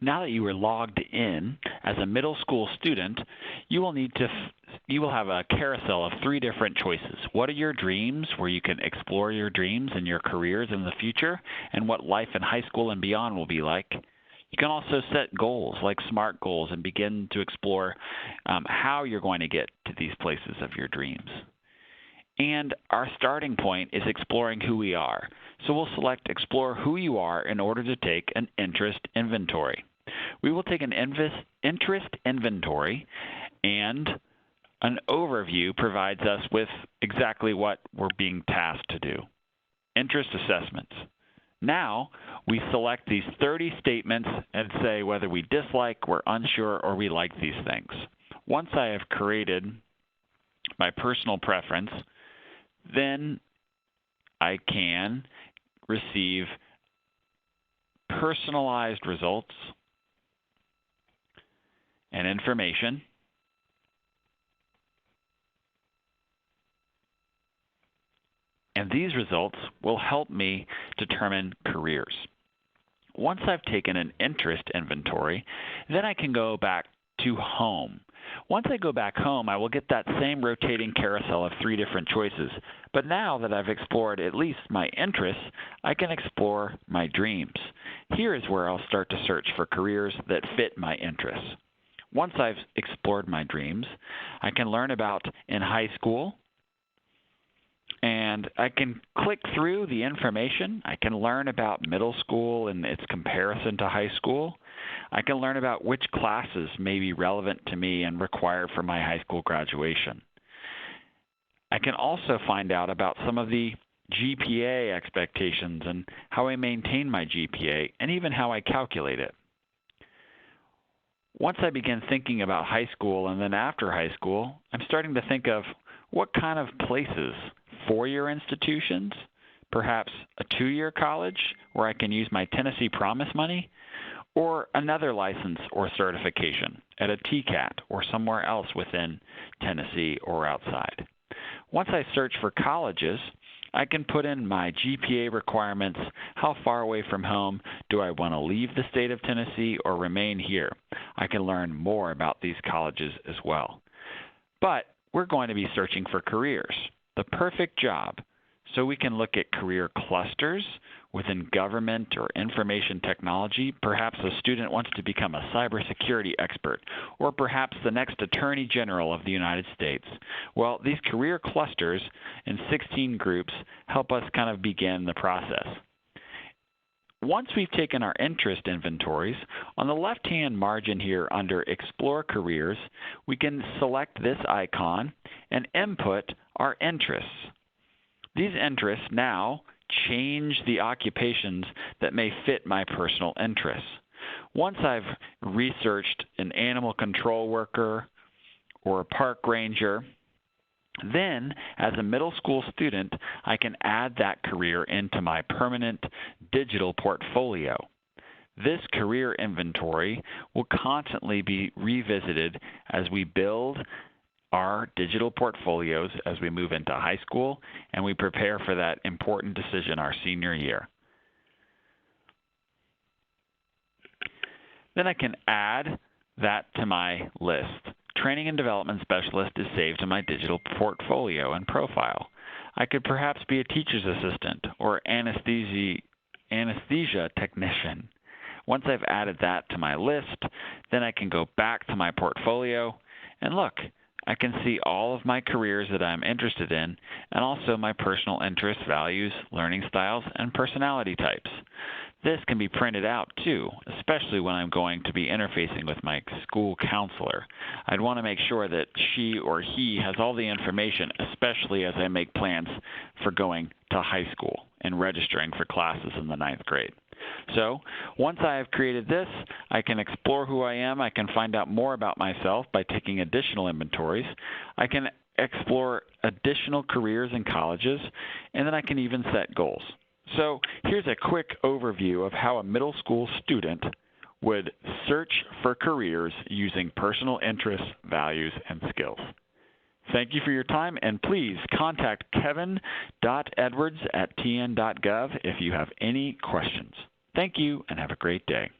Now that you are logged in as a middle school student, you will have a carousel of 3 different choices. What are your dreams, where you can explore your dreams and your careers in the future, and what life in high school and beyond will be like. You can also set goals, like SMART goals, and begin to explore how you're going to get to these places of your dreams. And our starting point is exploring who we are. So we'll select Explore Who You Are in order to take an interest inventory. We will take an interest inventory, and an overview provides us with exactly what we're being tasked to do. Interest assessments. Now, we select these 30 statements and say whether we dislike, we're unsure, or we like these things. Once I have created my personal preference, then I can receive personalized results and information. And these results will help me determine careers. Once I've taken an interest inventory, then I can go back to home. Once I go back home, I will get that same rotating carousel of 3 different choices. But now that I've explored at least my interests, I can explore my dreams. Here is where I'll start to search for careers that fit my interests. Once I've explored my dreams, I can learn about in high school, and I can click through the information. I can learn about middle school and its comparison to high school. I can learn about which classes may be relevant to me and required for my high school graduation. I can also find out about some of the GPA expectations and how I maintain my GPA, and even how I calculate it. Once I begin thinking about high school and then after high school, I'm starting to think of what kind of places, 4-year institutions, perhaps a 2-year college where I can use my Tennessee Promise money, or another license or certification at a TCAT or somewhere else within Tennessee or outside. Once I search for colleges, I can put in my GPA requirements. How far away from home do I want to leave the state of Tennessee or remain here? I can learn more about these colleges as well. But we're going to be searching for careers, the perfect job. So we can look at career clusters within government or information technology. Perhaps a student wants to become a cybersecurity expert, or perhaps the next Attorney General of the United States. Well, these career clusters in 16 groups help us kind of begin the process. Once we've taken our interest inventories, on the left-hand margin here under Explore Careers, we can select this icon and input our interests. These interests now change the occupations that may fit my personal interests. Once I've researched an animal control worker or a park ranger, then as a middle school student, I can add that career into my permanent digital portfolio. This career inventory will constantly be revisited as we build our digital portfolios as we move into high school and we prepare for that important decision our senior year. Then I can add that to my list. Training and Development Specialist is saved to my digital portfolio and profile. I could perhaps be a teacher's assistant or anesthesia technician. Once I've added that to my list, then I can go back to my portfolio and look, I can see all of my careers that I'm interested in and also my personal interests, values, learning styles, and personality types. This can be printed out too, especially when I'm going to be interfacing with my school counselor. I'd want to make sure that she or he has all the information, especially as I make plans for going to high school and registering for classes in the 9th grade. So once I have created this, I can explore who I am. I can find out more about myself by taking additional inventories. I can explore additional careers in colleges, and then I can even set goals. So here's a quick overview of how a middle school student would search for careers using personal interests, values, and skills. Thank you for your time, and please contact kevin.edwards@tn.gov if you have any questions. Thank you, and have a great day.